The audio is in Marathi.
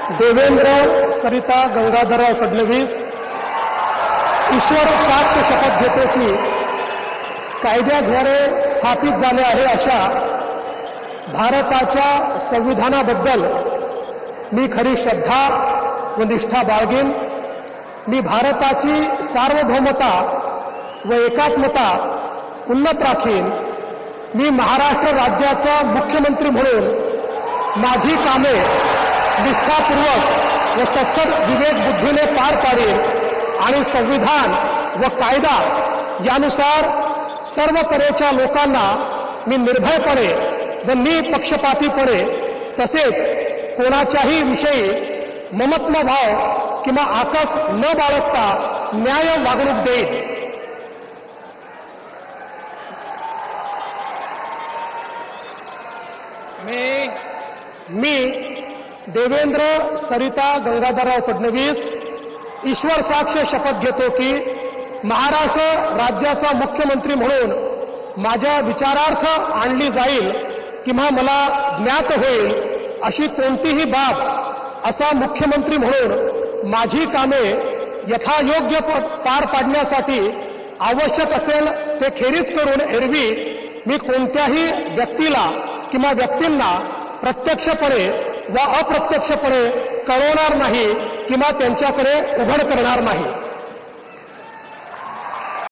देवेंद्र सरिता गंगाधरराव फडणवीस ईश्वर साक्ष शपथ घेतो की कायद्याद्वारे स्थापित झाले आहे अशा भारताच्या संविधानाबद्दल मी खरी श्रद्धा व निष्ठा बाळगेन। मी भारताची सार्वभौमता व एकात्मता उन्नत राखीन। मी महाराष्ट्र राज्याचा मुख्यमंत्री म्हणून माझी कामे निष्ठापूर्वक व सत्सद विवेक बुद्धीने पार पाडेन आणि संविधान व कायदा यानुसार सर्व तऱ्हेच्या लोकांना मी निर्भयपणे व निपक्षपातीपणे तसेच कोणाच्याही विषयी ममत्व भाव किंवा आकस न बाळगता न्याय वागणूक देईन। मी देवेंद्र सरिता गंगाधरराव फडणवीस ईश्वर साक्ष शपथ घेतो की महाराष्ट्र राज्याचा मुख्यमंत्री म्हणून माझ्या विचारार्थ आणली जाईल किंवा मला ज्ञात होईल अशी कोणतीही बाब असा मुख्यमंत्री म्हणून माझी कामे यथायोग्य पार पाडण्यासाठी आवश्यक असेल ते खेरीज करून एरवी मी कोणत्याही व्यक्तीला किंवा व्यक्तींना प्रत्यक्षपणे व अप्रत्यक्षपणे कळवणार नाही किंवा त्यांच्याकडे उघड करणार नाही।